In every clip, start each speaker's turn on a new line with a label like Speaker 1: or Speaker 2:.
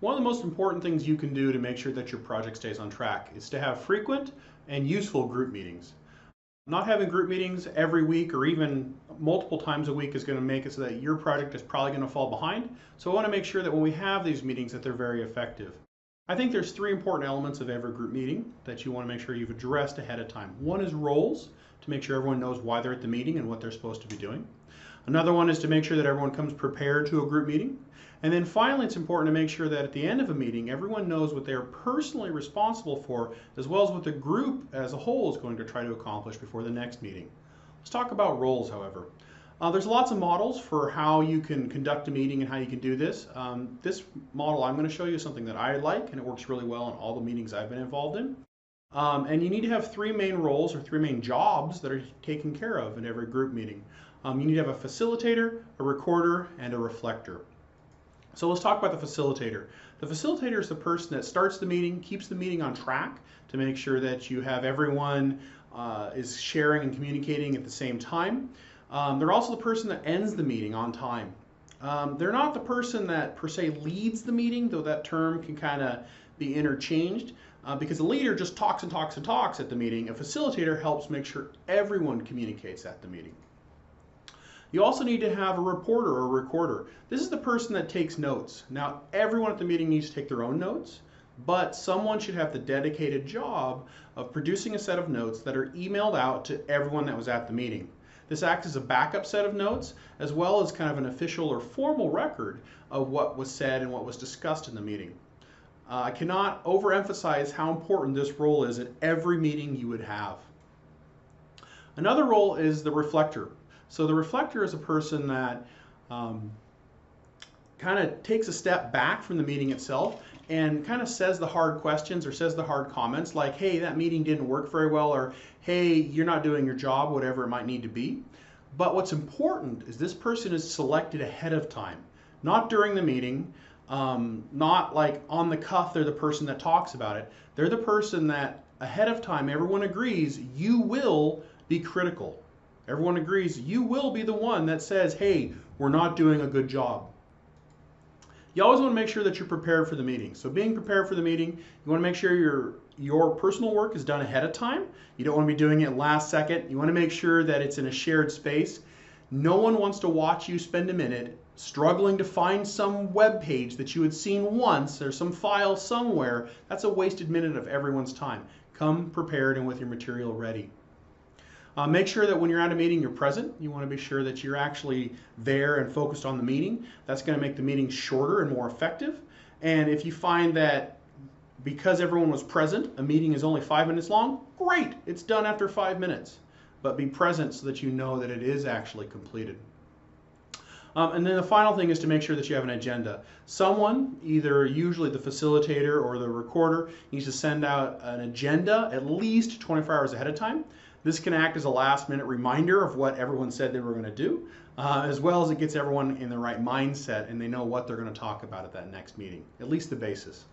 Speaker 1: One of the most important things you can do to make sure that your project stays on track is to have frequent and useful group meetings. Not having group meetings every week or even multiple times a week is going to make it so that your project is probably going to fall behind. So I want to make sure that when we have these meetings that they're very effective. I think there's three important elements of every group meeting that you want to make sure you've addressed ahead of time. One is roles, to make sure everyone knows why they're at the meeting and what they're supposed to be doing. Another one is to make sure that everyone comes prepared to a group meeting. And then finally, it's important to make sure that at the end of a meeting, everyone knows what they are personally responsible for, as well as what the group as a whole is going to try to accomplish before the next meeting. Let's talk about roles, however. There's lots of models for how you can conduct a meeting and how you can do this. This model I'm going to show you is something that I like, and it works really well in all the meetings I've been involved in. And you need to have three main roles or three main jobs that are taken care of in every group meeting. You need to have a facilitator, a recorder, and a reflector. So let's talk about the facilitator. The facilitator is the person that starts the meeting, keeps the meeting on track to make sure that you have everyone is sharing and communicating at the same time. They're also the person that ends the meeting on time. They're not the person that per se leads the meeting, though that term can kind of be interchanged, because the leader just talks and talks and talks at the meeting. A facilitator helps make sure everyone communicates at the meeting. You also need to have a reporter or a recorder. This is the person that takes notes. Now, everyone at the meeting needs to take their own notes, but someone should have the dedicated job of producing a set of notes that are emailed out to everyone that was at the meeting. This acts as a backup set of notes, as well as kind of an official or formal record of what was said and what was discussed in the meeting. I cannot overemphasize how important this role is at every meeting you would have. Another role is the reflector. So the reflector is a person that kind of takes a step back from the meeting itself and kind of says the hard questions or says the hard comments like, hey, that meeting didn't work very well, or hey, you're not doing your job, whatever it might need to be. But what's important is this person is selected ahead of time, not during the meeting, not like on the cuff, they're the person that talks about it. They're the person that ahead of time, everyone agrees you will be critical. Everyone agrees you will be the one that says, hey, we're not doing a good job. You always want to make sure that you're prepared for the meeting. So being prepared for the meeting, you want to make sure your personal work is done ahead of time. You don't want to be doing it last second. You want to make sure that it's in a shared space. No one wants to watch you spend a minute struggling to find some web page that you had seen once or some file somewhere. That's a wasted minute of everyone's time. Come prepared and with your material ready. Make sure that when you're at a meeting, you're present. You want to be sure that you're actually there and focused on the meeting. That's going to make the meeting shorter and more effective. And if you find that because everyone was present, a meeting is only 5 minutes long, great, it's done after 5 minutes. But be present so that you know that it is actually completed. And then the final thing is to make sure that you have an agenda. Someone, either usually the facilitator or the recorder, needs to send out an agenda at least 24 hours ahead of time. This can act as a last-minute reminder of what everyone said they were going to do, as well as it gets everyone in the right mindset and they know what they're going to talk about at that next meeting, at least the basis.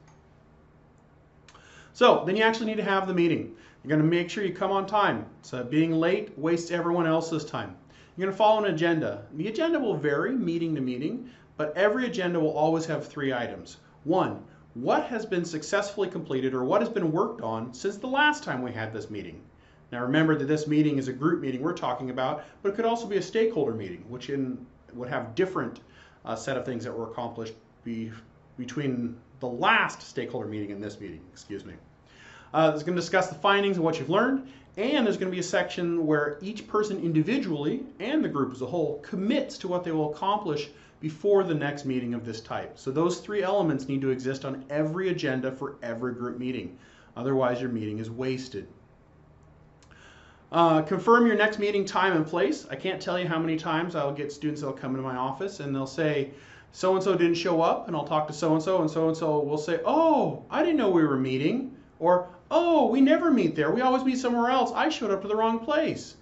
Speaker 1: So then you actually need to have the meeting. You're going to make sure you come on time. So being late wastes everyone else's time. You're going to follow an agenda. The agenda will vary meeting to meeting, but every agenda will always have 3 items. 1, what has been successfully completed or what has been worked on since the last time we had this meeting? Now remember that this meeting is a group meeting we're talking about, but it could also be a stakeholder meeting, which would have different set of things that were accomplished between the last stakeholder meeting and this meeting, excuse me. It's going to discuss the findings and what you've learned, and there's going to be a section where each person individually and the group as a whole commits to what they will accomplish before the next meeting of this type. So those 3 elements need to exist on every agenda for every group meeting. Otherwise, your meeting is wasted. Confirm your next meeting time and place. I can't tell you how many times I'll get students that will come into my office and they'll say, so-and-so didn't show up, and I'll talk to so-and-so, and so-and-so will say, oh, I didn't know we were meeting, or, oh, we never meet there. We always meet somewhere else. I showed up to the wrong place.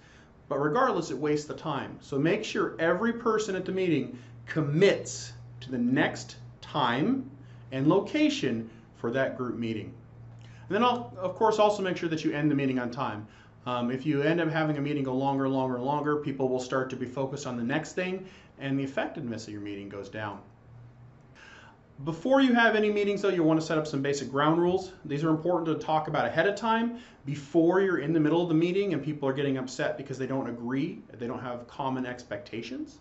Speaker 1: But regardless, it wastes the time. So make sure every person at the meeting commits to the next time and location for that group meeting. And then I'll, of course, also make sure that you end the meeting on time. If you end up having a meeting go longer, people will start to be focused on the next thing, and the effectiveness of your meeting goes down. Before you have any meetings, though, you'll want to set up some basic ground rules. These are important to talk about ahead of time before you're in the middle of the meeting and people are getting upset because they don't agree, they don't have common expectations.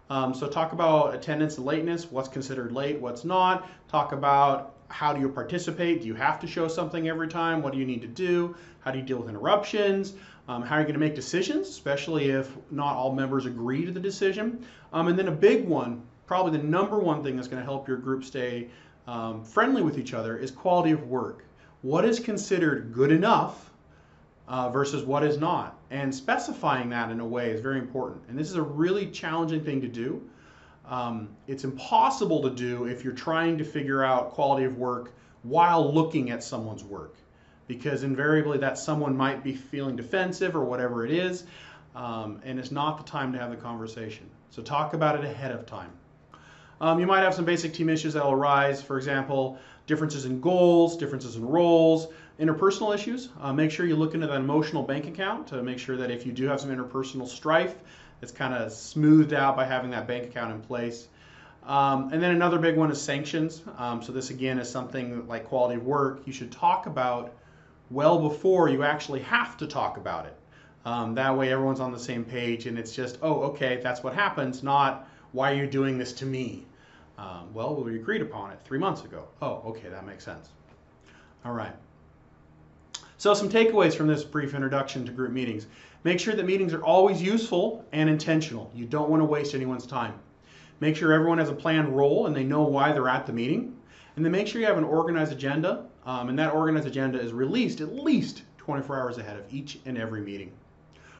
Speaker 1: So talk about attendance and lateness, what's considered late, what's not. Talk about how do you participate, do you have to show something every time, what do you need to do, how do you deal with interruptions, how are you going to make decisions, especially if not all members agree to the decision. And then a big one, probably the number one thing that's going to help your group stay friendly with each other is quality of work. What is considered good enough versus what is not? And specifying that in a way is very important. And this is a really challenging thing to do. It's impossible to do if you're trying to figure out quality of work while looking at someone's work, because invariably that someone might be feeling defensive or whatever it is, and it's not the time to have the conversation. So talk about it ahead of time. You might have some basic team issues that will arise. For example, differences in goals, differences in roles, interpersonal issues. Make sure you look into that emotional bank account to make sure that if you do have some interpersonal strife, it's kind of smoothed out by having that bank account in place. And then another big one is sanctions. So this again is something like quality of work you should talk about well before you actually have to talk about it. That way everyone's on the same page and it's just, oh, okay, that's what happens, not why are you doing this to me? Well, we agreed upon it 3 months ago. Oh, okay, that makes sense. All right. So some takeaways from this brief introduction to group meetings. Make sure that meetings are always useful and intentional. You don't want to waste anyone's time. Make sure everyone has a planned role and they know why they're at the meeting. And then make sure you have an organized agenda, and that organized agenda is released at least 24 hours ahead of each and every meeting.